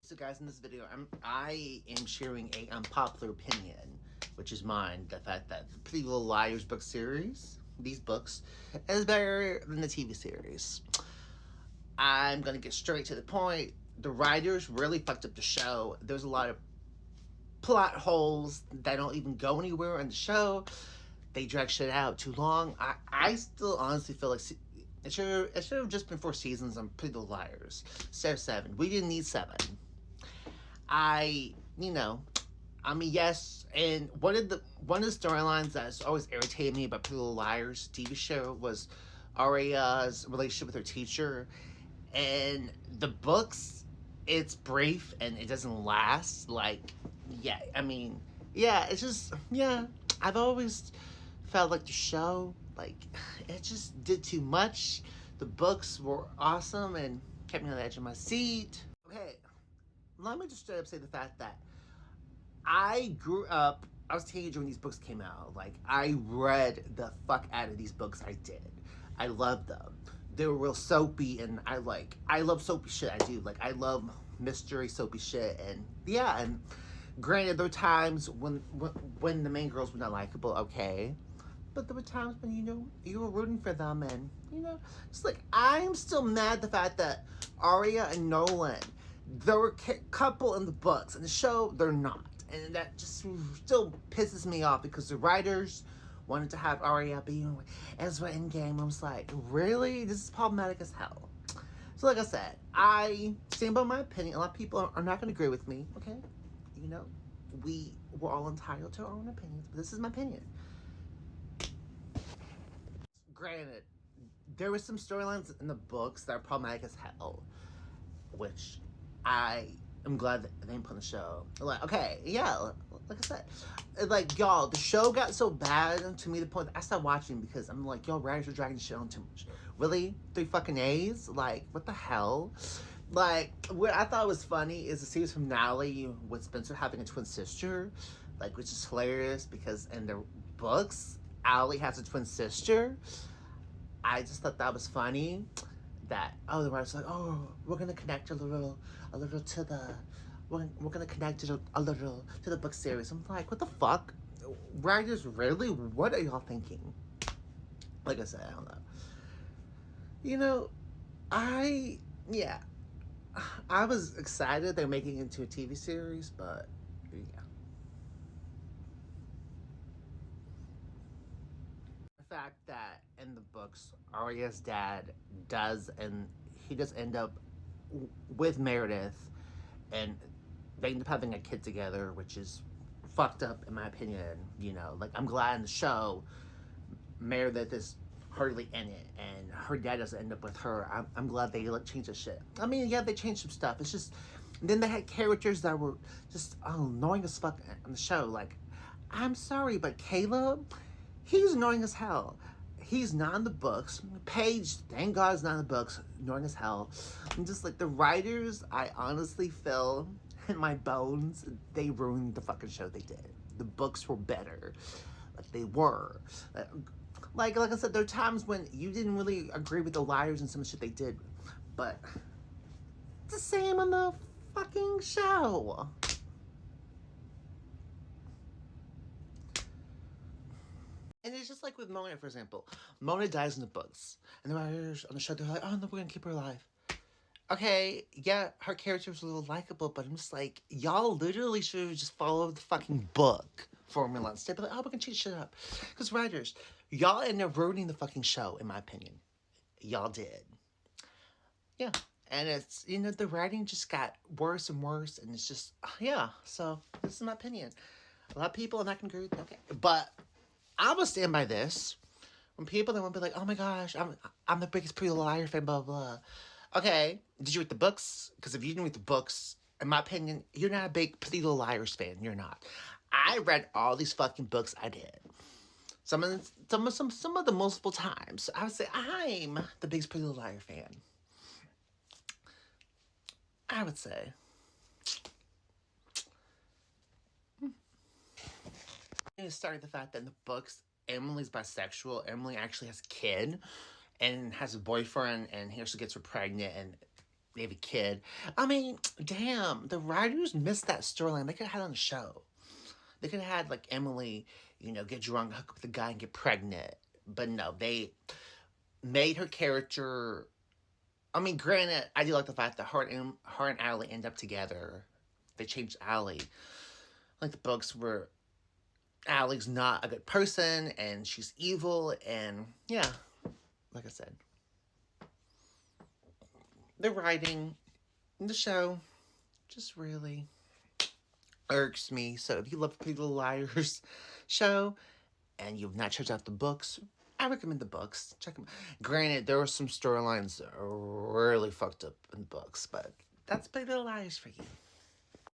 So guys, in this video, I am sharing a unpopular opinion, which is mine, the fact that the Pretty Little Liars book series, these books, is better than the TV series. I'm gonna get straight to the point. The writers really fucked up the show. There's a lot of plot holes that don't even go anywhere in the show. They drag shit out too long. I still honestly feel like it should have just been 4 seasons on Pretty Little Liars instead of 7. We didn't need 7. I, you know, I mean, yes, and one of the storylines that's always irritated me about Pretty Little Liars TV show was Aria's relationship with her teacher. And the books, it's brief and it doesn't last. Like, yeah, I mean, yeah, it's just, yeah. I've always felt like the show, like, it just did too much. The books were awesome and kept me on the edge of my seat. Okay, let me just straight up say the fact that I grew up, I was a teenager when these books came out. Like, I read the fuck out of these books. I did. I loved them. They were real soapy, and I love soapy shit. I do. Like, I love mystery soapy shit, and yeah, and granted, there were times when the main girls were not likable, okay. But there were times when, you were rooting for them, and, it's like, I'm still mad the fact that Aria and Nolan, they were a couple in the books. In the show, they're not. And that just still pisses me off because the writers wanted to have Arya be Ezra Endgame. I was like, really? This is problematic as hell. So like I said, I stand by my opinion. A lot of people are not going to agree with me, okay? We're all entitled to our own opinions, but this is my opinion. Granted, there were some storylines in the books that are problematic as hell, which I'm glad that they didn't put in the show. Like, okay, yeah, like I said, like, y'all, the show got so bad to me, the point that I stopped watching because I'm like, y'all, writers are dragging shit on too much. Really? 3 fucking A's? Like, what the hell? Like, what I thought was funny is the series finale with Spencer having a twin sister, like, which is hilarious because in the books, Allie has a twin sister. I just thought that was funny. That the writer's like, we're gonna connect a little to the we're gonna connect it a little to the book series. I'm like, what the fuck, writers, really? What are y'all thinking? Like I said, I don't know. I yeah, I was excited they're making it into a TV series, but yeah. The fact that in the books, Arya's dad he does end up with Meredith, and they end up having a kid together, which is fucked up in my opinion. Like, I'm glad in the show Meredith is hardly in it, and her dad doesn't end up with her. I'm glad they changed the shit. I mean, yeah, they changed some stuff. It's just then they had characters that were just annoying as fuck on the show. Like, I'm sorry, but Caleb, he's annoying as hell. He's not in the books. Paige, thank God, is not in the books. Annoying as hell. I'm just like, the writers, I honestly feel in my bones, they ruined the fucking show they did. The books were better. Like, they were. Like I said, there are times when you didn't really agree with the liars and some shit they did. But it's the same on the fucking show. And it's just like with Mona, for example. Mona dies in the books. And the writers on the show, they're like, no, we're gonna keep her alive. Okay, yeah, her character was a little likable, but I'm just like, y'all literally should have just followed the fucking book formula instead of like, we're gonna change shit up. Because writers, y'all ended up ruining the fucking show, in my opinion. Y'all did. Yeah. And it's, the writing just got worse and worse, and it's just, yeah. So, this is my opinion. A lot of people are not gonna agree with me, okay. But I'm gonna stand by this. When people then will be like, oh my gosh, I'm the biggest Pretty Little Liar fan, blah, blah. Okay, did you read the books? Because if you didn't read the books, in my opinion, you're not a big Pretty Little Liars fan. You're not. I read all these fucking books. I did. Some of the multiple times. I would say I'm the biggest Pretty Little Liar fan. I would say. It started the fact that in the books, Emily's bisexual. Emily actually has a kid and has a boyfriend, and he also gets her pregnant, and maybe kid. I mean, damn, the writers missed that storyline. They could have had it on the show. They could have had like Emily, get drunk, hook up with the guy, and get pregnant. But no, they made her character. I mean, granted, I do like the fact that her and Allie end up together. They changed Allie. Like the books where Allie's not a good person and she's evil, and yeah, like I said, the writing, the show, just really irks me. So if you love Pretty Little Liars show and you've not checked out the books, I recommend the books. Check them. Granted, there were some storylines that are really fucked up in the books, but that's Pretty Little Liars for you.